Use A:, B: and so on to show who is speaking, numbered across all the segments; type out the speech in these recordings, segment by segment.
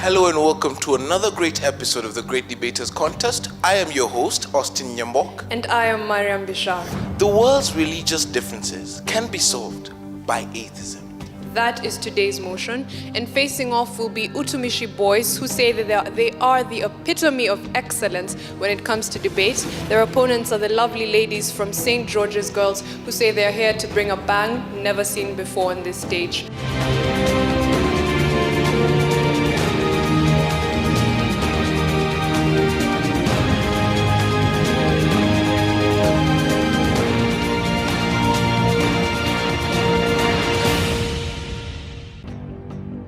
A: Hello and welcome to another great episode of the Great Debaters Contest. I am your host, Austin Nyambok.
B: And I am Mariam Bishar.
A: The world's religious differences can be solved by atheism.
B: That is today's motion. And facing off will be Utumishi boys who say that they are the epitome of excellence when it comes to debate. Their opponents are the lovely ladies from St. George's Girls who say they are here to bring a bang never seen before on this stage.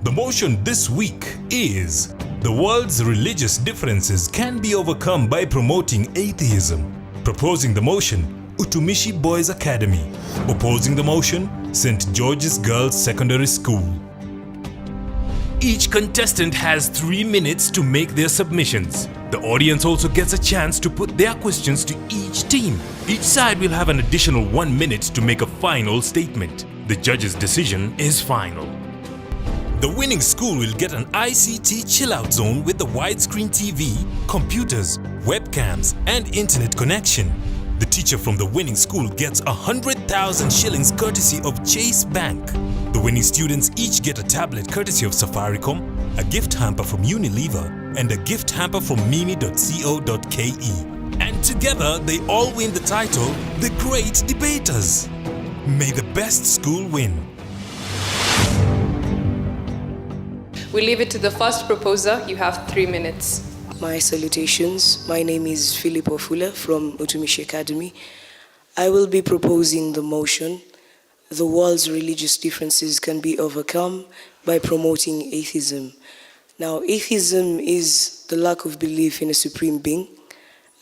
C: The motion this week is: the world's religious differences can be overcome by promoting atheism. Proposing the motion, Utumishi Boys Academy. Opposing the motion, St. George's Girls Secondary School. Each contestant has 3 minutes to make their submissions. The audience also gets a chance to put their questions to each team. Each side will have an additional 1 minute to make a final statement. The judge's decision is final. The winning school will get an ICT chill-out zone with a widescreen TV, computers, webcams, and internet connection. The teacher from the winning school gets 100,000 shillings courtesy of Chase Bank. The winning students each get a tablet courtesy of Safaricom, a gift hamper from Unilever, and a gift hamper from mimi.co.ke. And together they all win the title, The Great Debaters. May the best school win.
B: We leave it to the first proposer. You have 3 minutes.
D: My salutations. My name is Philip Ofula from Utumishi Academy. I will be proposing the motion: the world's religious differences can be overcome by promoting atheism. Now, atheism is the lack of belief in a supreme being,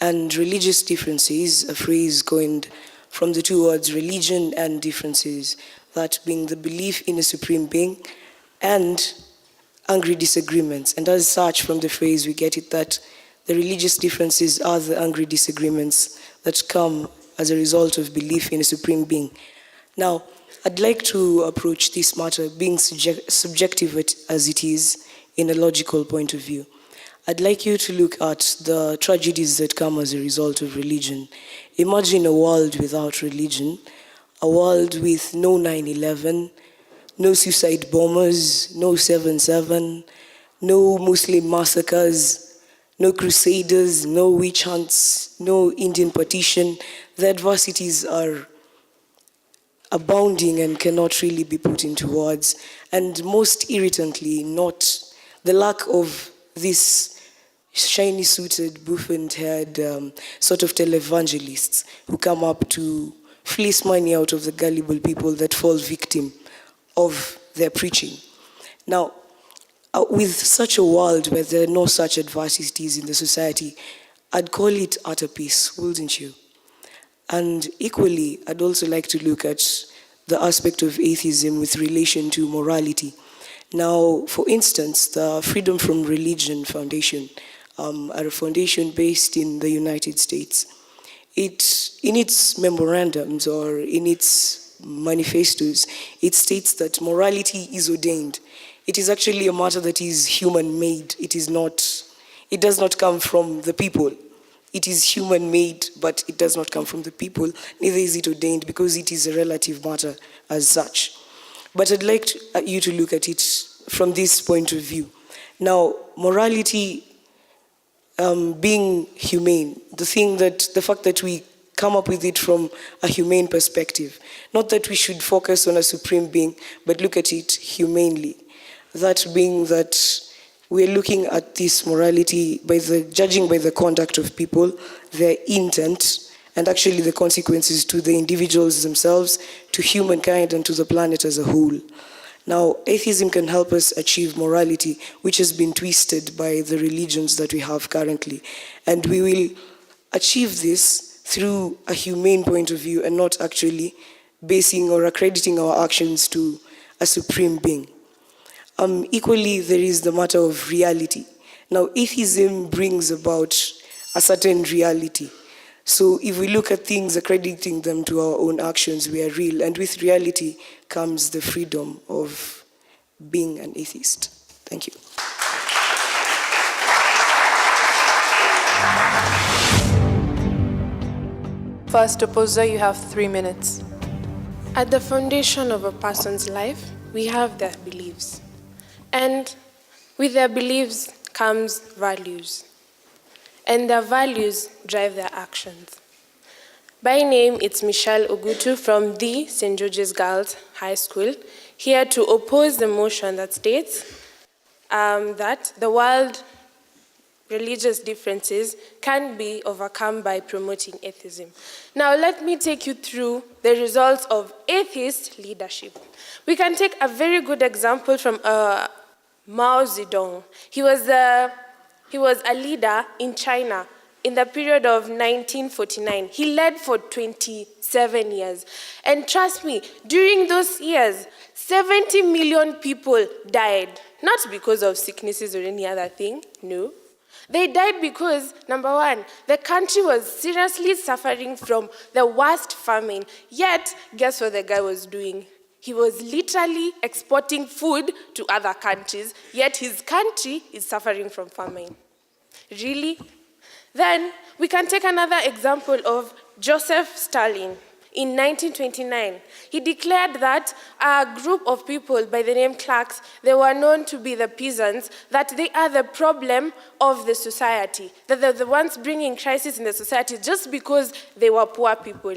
D: and religious differences, a phrase coined from the two words religion and differences, that being the belief in a supreme being and angry disagreements. And as such, from the phrase, we get it that the religious differences are the angry disagreements that come as a result of belief in a supreme being. Now, I'd like to approach this matter, being subjective as it is, in a logical point of view. I'd like you to look at the tragedies that come as a result of religion. Imagine a world without religion, a world with no 9/11, no suicide bombers, no 7/7, no Muslim massacres, no crusaders, no witch hunts, no Indian partition. The adversities are abounding and cannot really be put into words. And most irritantly, not the lack of this shiny-suited, buffoon-haired sort of televangelists who come up to fleece money out of the gullible people that fall victim of their preaching. Now, with such a world where there are no such adversities in the society, I'd call it utter peace, wouldn't you? And equally, I'd also like to look at the aspect of atheism with relation to morality. Now, for instance, the Freedom from Religion Foundation, a foundation based in the United States, in its memorandums or in its manifestos, it states that morality is ordained. It is actually a matter that is human-made. It does not come from the people. It is human-made, but it does not come from the people. Neither is it ordained, because it is a relative matter as such. But I'd like you to look at it from this point of view. Now, morality being humane, the fact that we come up with it from a humane perspective. Not that we should focus on a supreme being, but look at it humanely. That being that we're looking at this morality judging by the conduct of people, their intent, and actually the consequences to the individuals themselves, to humankind, and to the planet as a whole. Now, atheism can help us achieve morality, which has been twisted by the religions that we have currently. And we will achieve this through a humane point of view and not actually basing or accrediting our actions to a supreme being. Equally, there is the matter of reality. Now, atheism brings about a certain reality. So if we look at things accrediting them to our own actions, we are real. And with reality comes the freedom of being an atheist. Thank you.
B: First opposer, you have 3 minutes.
E: At the foundation of a person's life, we have their beliefs. And with their beliefs comes values. And their values drive their actions. By name, it's Michelle Ogutu from the St. George's Girls High School, here to oppose the motion that states that the world religious differences can be overcome by promoting atheism. Now, let me take you through the results of atheist leadership. We can take a very good example from Mao Zedong. He was a leader in China in the period of 1949. He led for 27 years. And trust me, during those years, 70 million people died. Not because of sicknesses or any other thing, no. They died because, number one, the country was seriously suffering from the worst famine. Yet, guess what the guy was doing? He was literally exporting food to other countries, yet his country is suffering from famine. Really? Then, we can take another example of Joseph Stalin. In 1929, he declared that a group of people by the name clerks, they were known to be the peasants, that they are the problem of the society, that they're the ones bringing crisis in the society just because they were poor people.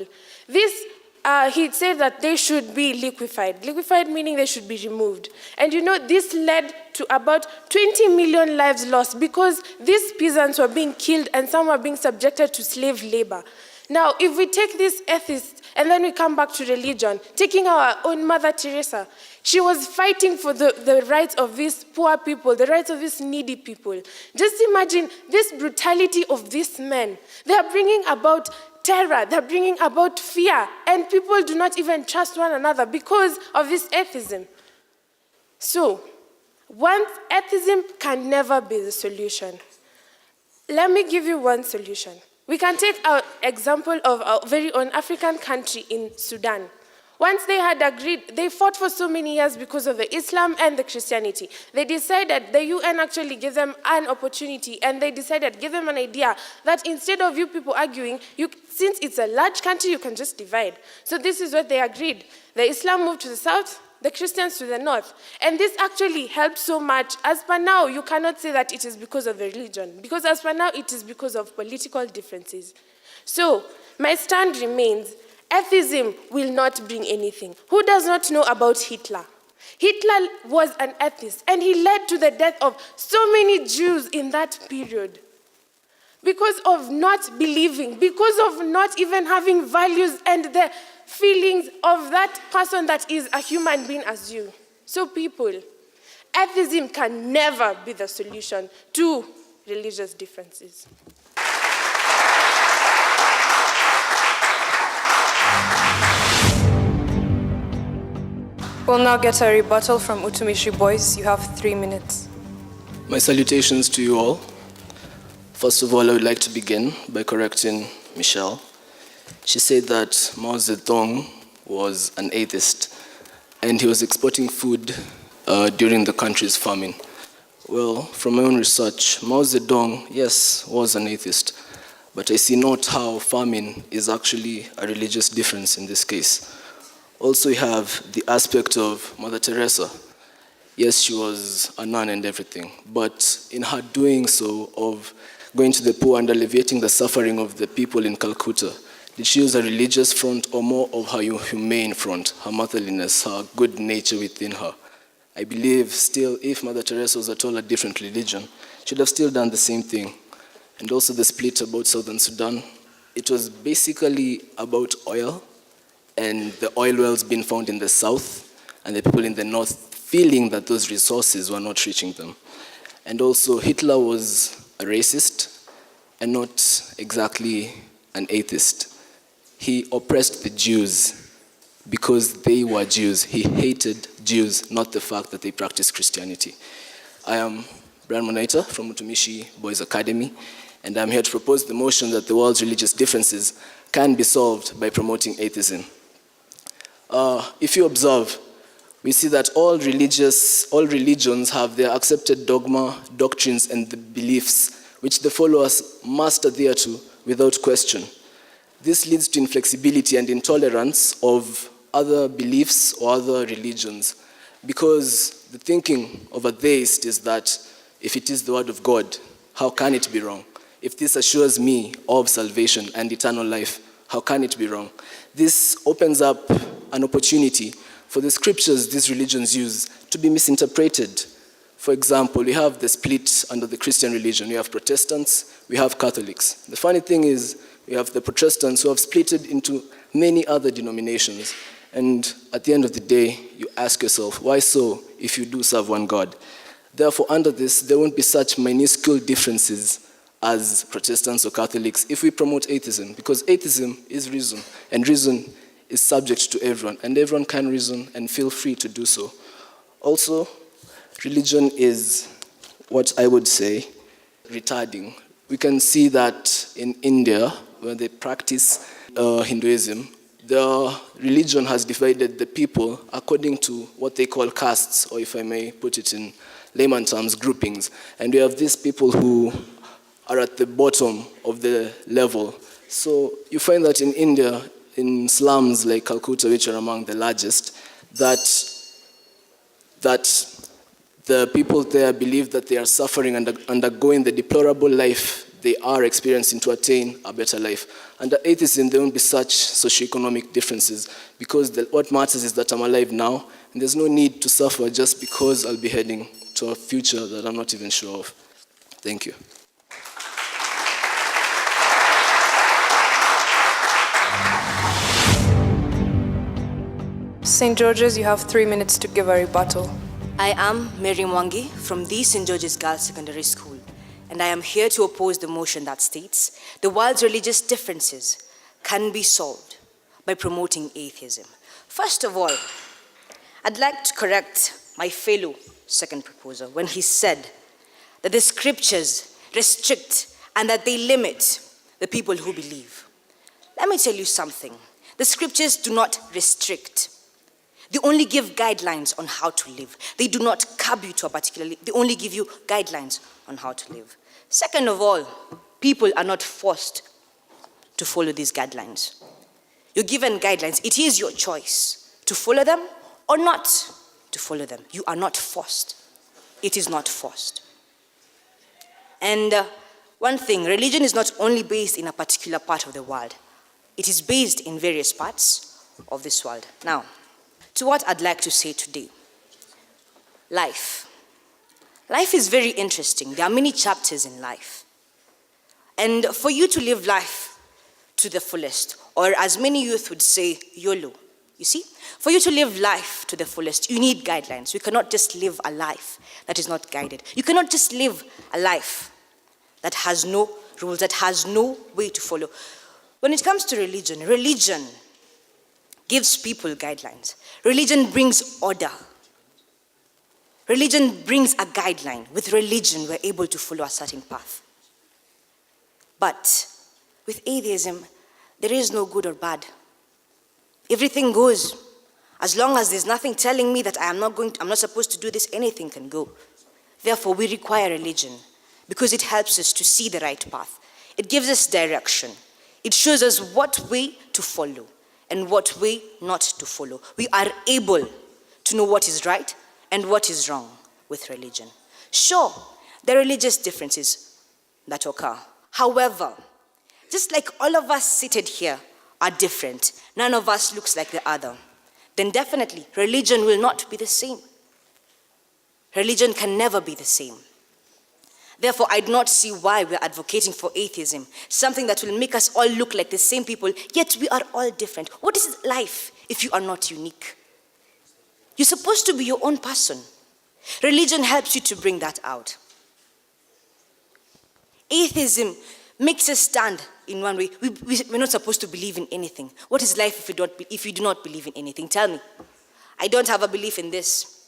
E: He said that they should be liquefied. Liquefied meaning they should be removed. And this led to about 20 million lives lost because these peasants were being killed and some were being subjected to slave labor. Now, if we take this atheist and then we come back to religion, taking our own Mother Teresa, she was fighting for the rights of these poor people, the rights of these needy people. Just imagine this brutality of these men. They are bringing about terror, they're bringing about fear, and people do not even trust one another because of this atheism. So, atheism can never be the solution. Let me give you one solution. We can take our example of our very own African country in Sudan. Once they had agreed, they fought for so many years because of the Islam and the Christianity. They decided, the UN actually gave them an opportunity, and they decided, give them an idea, that instead of you people arguing, since it's a large country, you can just divide. So this is what they agreed. The Islam moved to the south, the Christians to the north. And this actually helped so much. As per now, you cannot say that it is because of the religion, because as per now, it is because of political differences. So, my stand remains, atheism will not bring anything. Who does not know about Hitler? Hitler was an atheist, and he led to the death of so many Jews in that period. Because of not believing, because of not even having values and the feelings of that person that is a human being as you. So people, atheism can never be the solution to religious differences.
B: We'll now get a rebuttal from Utumishi boys. You have 3 minutes.
F: My salutations to you all. First of all, I would like to begin by correcting Michelle. She said that Mao Zedong was an atheist and he was exporting food during the country's famine. Well, from my own research, Mao Zedong, yes, was an atheist, but I see not how famine is actually a religious difference in this case. Also, you have the aspect of Mother Teresa. Yes, she was a nun and everything, but in her doing so of going to the poor and alleviating the suffering of the people in Calcutta, did she use a religious front or more of her humane front, her motherliness, her good nature within her? I believe still, if Mother Teresa was at all a different religion, she would have still done the same thing. And also the split about Southern Sudan, it was basically about oil, and the oil wells being found in the south, and the people in the north feeling that those resources were not reaching them. And also Hitler was a racist and not exactly an atheist. He oppressed the Jews because they were Jews. He hated Jews, not the fact that they practiced Christianity. I am Brian Monaita from Utumishi Boys Academy, and I'm here to propose the motion that the world's religious differences can be solved by promoting atheism. If you observe, we see that all religions have their accepted dogma, doctrines, and the beliefs which the followers must adhere to without question. This leads to inflexibility and intolerance of other beliefs or other religions, because the thinking of a theist is that if it is the word of God, how can it be wrong? If this assures me of salvation and eternal life, how can it be wrong? This opens up an opportunity for the scriptures these religions use to be misinterpreted. For example, we have the split under the Christian religion. We have Protestants, we have Catholics. The funny thing is, we have the Protestants who have split it into many other denominations. And at the end of the day, you ask yourself, why so if you do serve one God? Therefore, under this, there won't be such minuscule differences as Protestants or Catholics if we promote atheism, because atheism is reason, and reason is subject to everyone, and everyone can reason and feel free to do so. Also, religion is what I would say retarding. We can see that in India, where they practice Hinduism, the religion has divided the people according to what they call castes, or if I may put it in layman terms, groupings. And we have these people who are at the bottom of the level. So you find that in India, in slums like Calcutta, which are among the largest, that the people there believe that they are suffering and undergoing the deplorable life they are experiencing to attain a better life. Under atheism, there won't be such socioeconomic differences, because what matters is that I'm alive now, and there's no need to suffer just because I'll be heading to a future that I'm not even sure of. Thank you.
B: St. George's, you have 3 minutes to give a rebuttal.
G: I am Mary Mwangi from the St. George's Girls Secondary School, and I am here to oppose the motion that states the world's religious differences can be solved by promoting atheism. First of all, I'd like to correct my fellow second proposer when he said that the scriptures restrict and that they limit the people who believe. Let me tell you something. The scriptures do not restrict. They only give guidelines on how to live. They do not curb you to a particular, they only give you guidelines on how to live. Second of all, people are not forced to follow these guidelines. You're given guidelines. It is your choice to follow them or not to follow them. You are not forced. It is not forced. And one thing, religion is not only based in a particular part of the world. It is based in various parts of this world. Now, to what I'd like to say today. Life. Life is very interesting. There are many chapters in life. And for you to live life to the fullest, or as many youth would say, YOLO, you see? For you to live life to the fullest, you need guidelines. You cannot just live a life that is not guided. You cannot just live a life that has no rules, that has no way to follow. When it comes to religion, religion gives people guidelines. Religion brings order. Religion brings a guideline. With religion, we're able to follow a certain path. But with atheism, there is no good or bad. Everything goes. As long as there's nothing telling me that I'm not supposed to do this, anything can go. Therefore, we require religion because it helps us to see the right path. It gives us direction. It shows us what way to follow and what way not to follow. We are able to know what is right and what is wrong with religion. Sure, there are religious differences that occur. However, just like all of us seated here are different, none of us looks like the other, then definitely religion will not be the same. Religion can never be the same. Therefore, I do not see why we're advocating for atheism, something that will make us all look like the same people, yet we are all different. What is life if you are not unique? You're supposed to be your own person. Religion helps you to bring that out. Atheism makes us stand in one way. We're not supposed to believe in anything. What is life if you do not believe in anything? Tell me. I don't have a belief in this.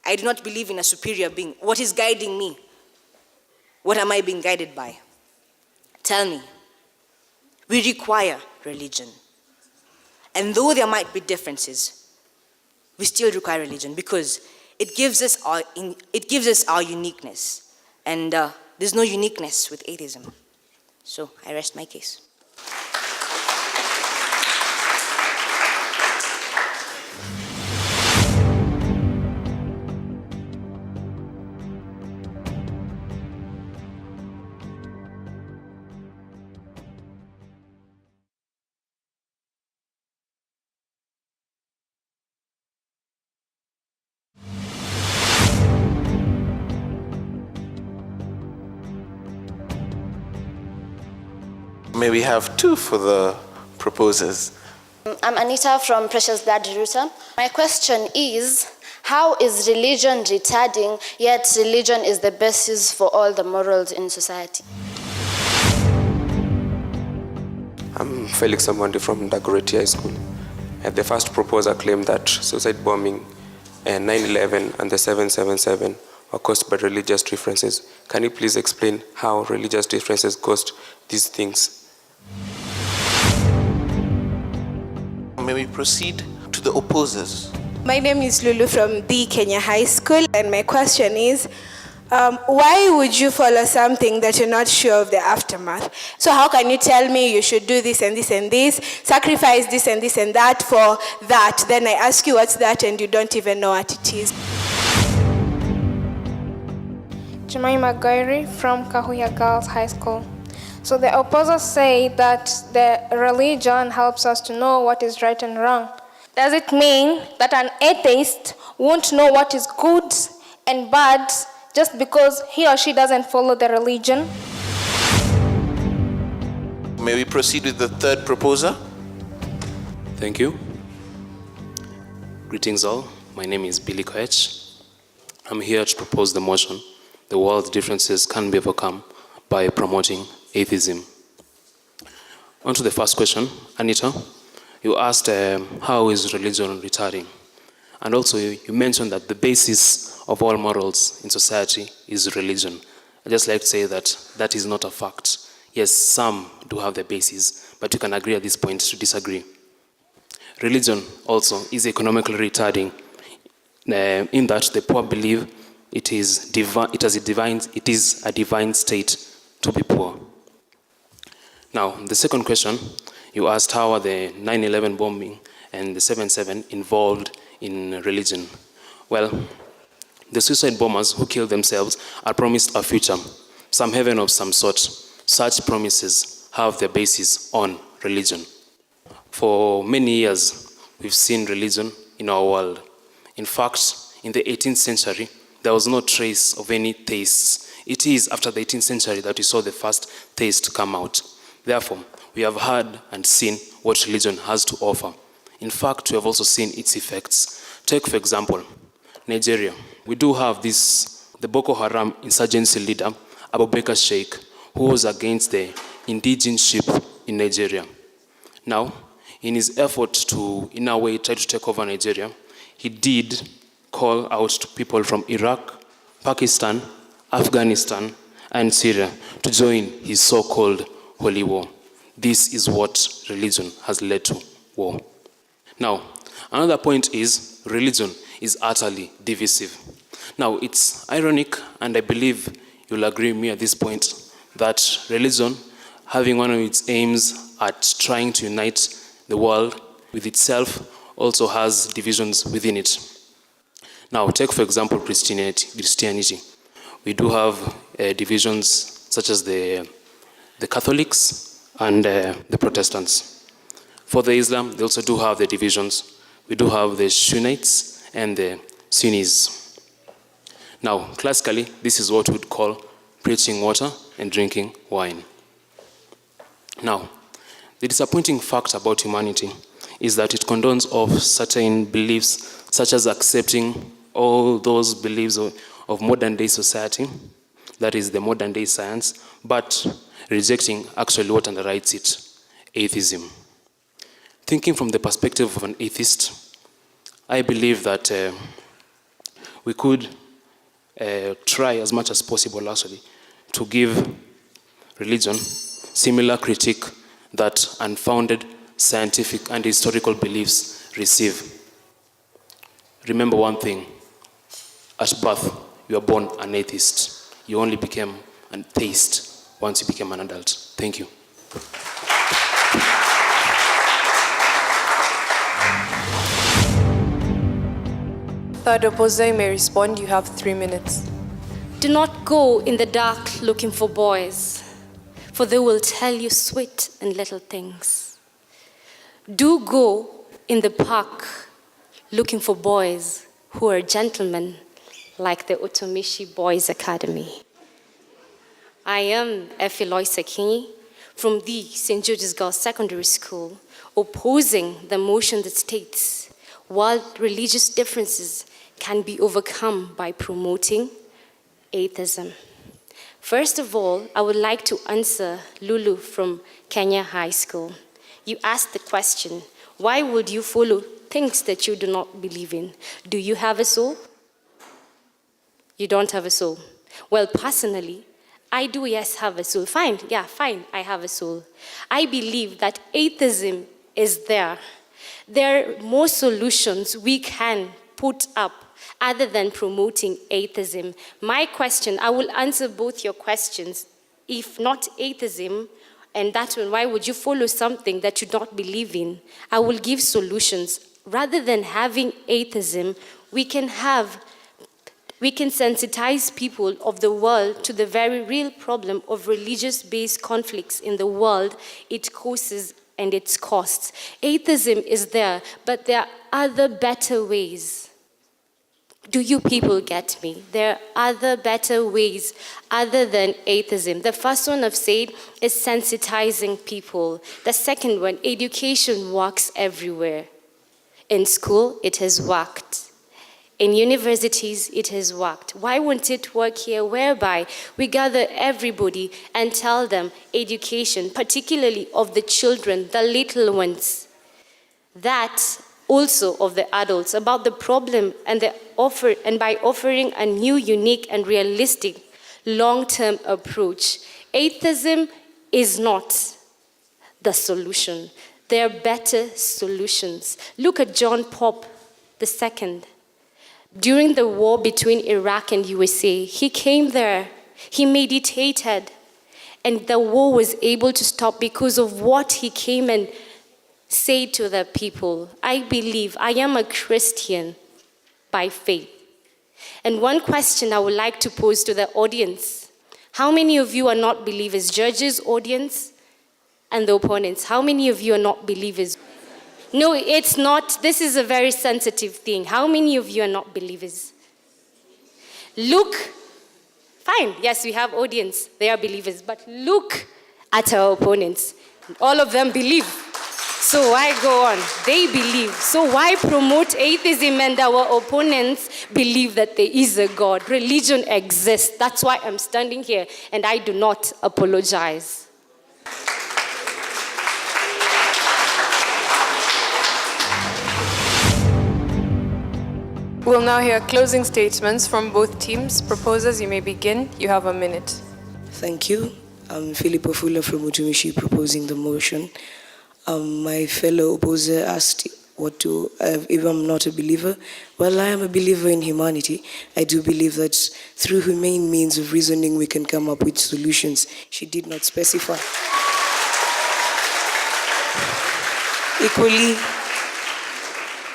G: I do not believe in a superior being. What is guiding me? What am I being guided by? Tell me. We require religion. And though there might be differences, we still require religion because it gives us our uniqueness. And there's no uniqueness with atheism. So I rest my case.
A: May we have two for the proposers?
H: I'm Anita from Precious Blood Router. My question is, how is religion retarding, yet religion is the basis for all the morals in society?
I: I'm Felix Amwandi from Dagoretti High School. The first proposer claimed that suicide bombing, 9/11 and the 7/77 were caused by religious differences. Can you please explain how religious differences caused these things?
A: May we proceed to the opposers?
J: My name is Lulu from the Kenya High School, and my question is, why would you follow something that you're not sure of the aftermath? So how can you tell me you should do this and this and this, sacrifice this and this and that for that? Then I ask you what's that and you don't even know what it is.
K: Jemima Gairi from Kahuya Girls High School. So the opposers say that the religion helps us to know what is right and wrong. Does it mean that an atheist won't know what is good and bad just because he or she doesn't follow the religion?
A: May we proceed with the third proposer?
F: Thank you. Greetings all. My name is Billy Koech. I'm here to propose the motion, the world's differences can be overcome by promoting atheism. On to the first question, Anita. You asked how is religion retarding? And also you mentioned that the basis of all morals in society is religion. I'd just like to say that that is not a fact. Yes, some do have their basis, but you can agree at this point to disagree. Religion also is economically retarding in that the poor believe it is a divine state to be poor. Now, the second question, you asked how are the 9/11 bombing and the 7/7 involved in religion. Well, the suicide bombers who killed themselves are promised a future, some heaven of some sort. Such promises have their basis on religion. For many years, we've seen religion in our world. In fact, in the 18th century, there was no trace of any theists. It is after the 18th century that we saw the first theist come out. Therefore, we have heard and seen what religion has to offer. In fact, we have also seen its effects. Take, for example, Nigeria. We do have the Boko Haram insurgency leader, Abubakar Sheikh, who was against the indigenship in Nigeria. Now, in his effort to, in a way, try to take over Nigeria, he did call out to people from Iraq, Pakistan, Afghanistan, and Syria to join his so-called holy war. This is what religion has led to, war. Now, another point is religion is utterly divisive. Now, it's ironic, and I believe you'll agree with me at this point, that religion, having one of its aims at trying to unite the world with itself, also has divisions within it. Now, take, for example, Christianity. We do have divisions such as the Catholics and the Protestants. For the Islam, they also do have the divisions. We do have the Sunnites and the Sunnis. Now, classically, this is what we would call preaching water and drinking wine. Now, the disappointing fact about humanity is that it condones of certain beliefs, such as accepting all those beliefs of modern day society, that is the modern day science, but rejecting actually what underwrites it, atheism. Thinking from the perspective of an atheist, I believe that we could try as much as possible actually to give religion similar critique that unfounded scientific and historical beliefs receive. Remember one thing, at birth, you are born an atheist. You only became an theist once you became an adult. Thank you.
B: Third opposer, you may respond. You have 3 minutes.
L: Do not go in the dark looking for boys, for they will tell you sweet and little things. Do go in the park looking for boys who are gentlemen, like the Utumishi Boys Academy. I am Efi Loisekinyi from the St. George's Girls Secondary School, opposing the motion that states world religious differences can be overcome by promoting atheism. First of all, I would like to answer Lulu from Kenya High School. You asked the question, why would you follow things that you do not believe in? Do you have a soul? You don't have a soul. Well, personally, I do, yes, have a soul. Fine, I have a soul. I believe that atheism is there. There are more solutions we can put up other than promoting atheism. My question, I will answer both your questions. If not atheism, and that one, why would you follow something that you don't believe in? I will give solutions. Rather than having atheism, we can sensitize people of the world to the very real problem of religious-based conflicts in the world, its causes and its costs. Atheism is there, but there are other better ways. Do you people get me? There are other better ways other than atheism. The first one I've said is sensitizing people. The second one, education works everywhere. In school, it has worked. In universities, it has worked. Why won't it work here, whereby we gather everybody and tell them education, particularly of the children, the little ones, that also of the adults, about the problem and by offering a new, unique, and realistic long-term approach. Atheism is not the solution. There are better solutions. Look at John Pope II. During the war between Iraq and USA, he came there, he meditated, and the war was able to stop because of what he came and said to the people. I believe I am a Christian by faith. And one question I would like to pose to the audience: how many of you are not believers? Judges, audience, and the opponents. How many of you are not believers? No, it's not. This is a very sensitive thing. How many of you are not believers? Look, fine, yes, we have audience, they are believers, but look at our opponents. All of them believe. So why go on? They believe. So why promote atheism and our opponents believe that there is a God? Religion exists. That's why I'm standing here, and I do not apologize.
B: We'll now hear closing statements from both teams. Proposers, you may begin. You have a minute.
D: Thank you. I'm Philip Ofula from Utumishi proposing the motion. My fellow opposer asked if I'm not a believer. Well, I am a believer in humanity. I do believe that through humane means of reasoning we can come up with solutions. She did not specify.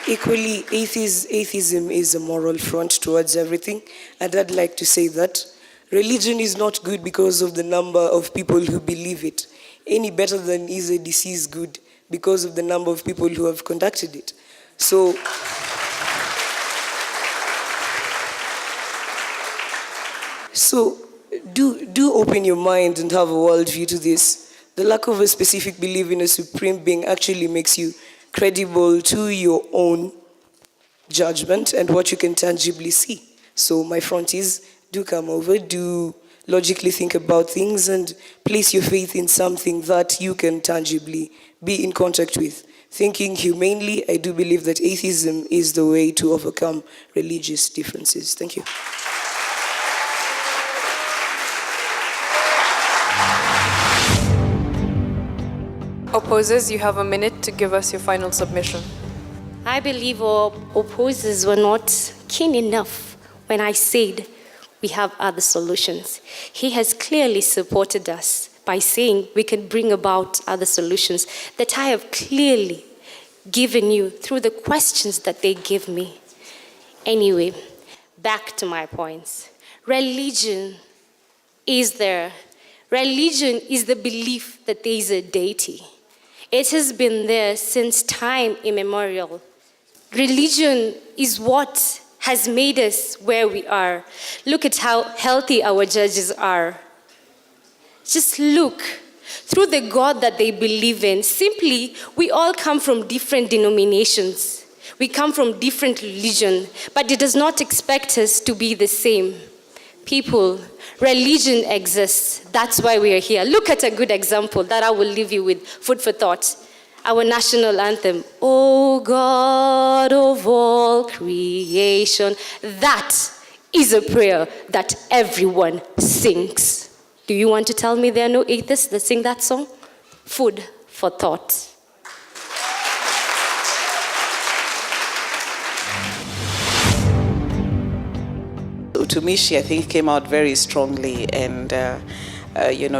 D: Equally, atheism is a moral front towards everything, and I'd like to say that religion is not good because of the number of people who believe it, any better than is a disease good because of the number of people who have conducted it. So do open your mind and have a worldview to this. The lack of a specific belief in a supreme being actually makes you credible to your own judgment and what you can tangibly see. So my front is, do come over, do logically think about things and place your faith in something that you can tangibly be in contact with. Thinking humanely, I do believe that atheism is the way to overcome religious differences. Thank you.
B: Opposers, you have a minute to give us your final submission.
L: I believe our opposers were not keen enough when I said we have other solutions. He has clearly supported us by saying we can bring about other solutions that I have clearly given you through the questions that they give me. Anyway, back to my points. Religion is there. Religion is the belief that there is a deity. It has been there since time immemorial. Religion is what has made us where we are. Look at how healthy our judges are. Just look. through the God that they believe in. Simply, we all come from different denominations. We come from different religion, but it does not expect us to be the same. People, religion exists. That's why we are here. Look at a good example that I will leave you with, food for thought. Our national anthem, O God of all creation. That is a prayer that everyone sings. Do you want to tell me there are no atheists that sing that song? Food for thought.
M: Utumishi, I think, came out very strongly and,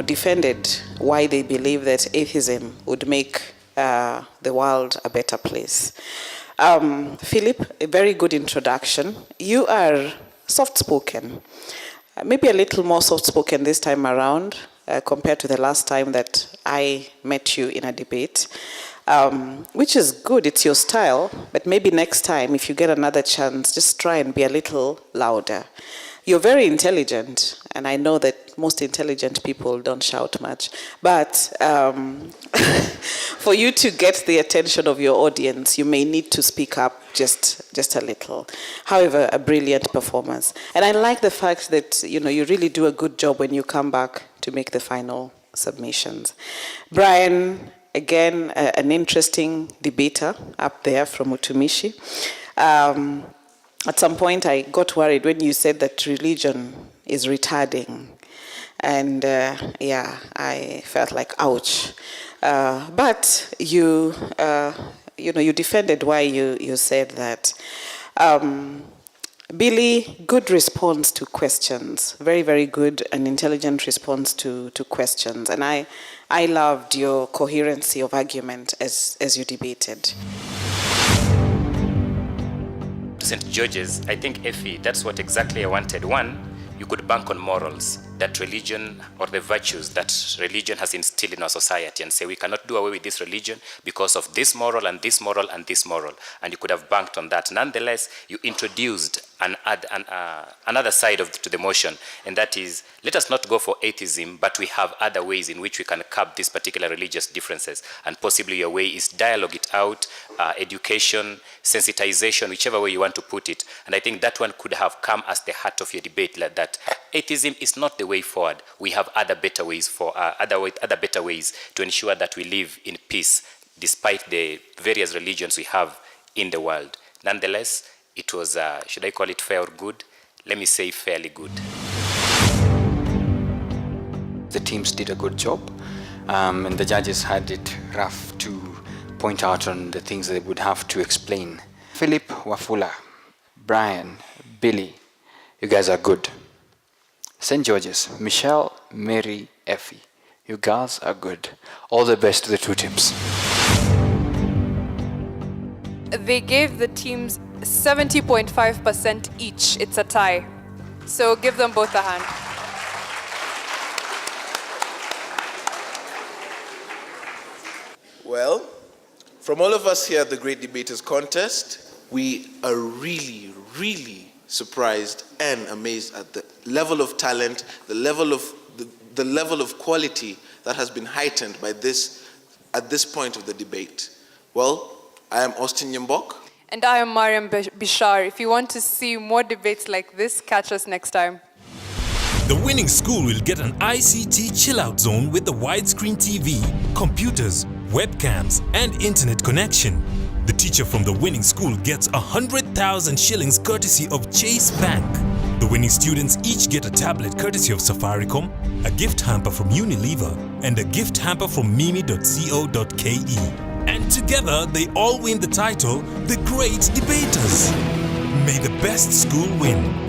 M: defended why they believe that atheism would make the world a better place. Philip, a very good introduction. You are soft-spoken, maybe a little more soft-spoken this time around compared to the last time that I met you in a debate, which is good. It's your style, but maybe next time, if you get another chance, just try and be a little louder. You're very intelligent, and I know that most intelligent people don't shout much, but for you to get the attention of your audience, you may need to speak up just a little. However, a brilliant performance. And I like the fact that, you really do a good job when you come back to make the final submissions. Brian, again, an interesting debater up there from Utumishi. At some point, I got worried when you said that religion is retarding. And I felt like, ouch. But you defended why you said that. Billy, good response to questions. Very, very good and intelligent response to questions. And I loved your coherency of argument as you debated.
N: St. George's, I think, Effie, that's what exactly I wanted. One, you could bank on morals, that religion or the virtues that religion has instilled in our society, and say we cannot do away with this religion because of this moral and this moral and this moral. And you could have banked on that. Nonetheless, you introduced another side to the motion, and that is, let us not go for atheism, but we have other ways in which we can curb these particular religious differences. And possibly your way is dialogue it out, education, sensitization, whichever way you want to put it. And I think that one could have come as the heart of your debate, like that atheism is not the way forward. We have other better ways other better ways to ensure that we live in peace despite the various religions we have in the world. Nonetheless, it was, should I call it fair or good? Let me say fairly good.
O: The teams did a good job, and the judges had it rough to point out on the things they would have to explain. Philip, Wafula, Brian, Billy, you guys are good. St. George's, Michelle, Mary, Effie, you girls are good. All the best to the two teams.
B: They gave the teams 70.5% each. It's a tie. So give them both a hand.
A: Well, from all of us here at the Great Debaters Contest, we are really, really surprised and amazed at the level of talent, the level of quality that has been heightened by this at this point of the debate. Well, I am Austin Yimbok.
B: And I am Mariam Bishar. If you want to see more debates like this, catch us next time.
C: The winning school will get an ICT chill-out zone with the widescreen TV, computers, webcams, and internet connection. The teacher from the winning school gets 100,000 shillings courtesy of Chase Bank. The winning students each get a tablet courtesy of Safaricom, a gift hamper from Unilever, and a gift hamper from mimi.co.ke. And together, they all win the title, The Great Debaters. May the best school win.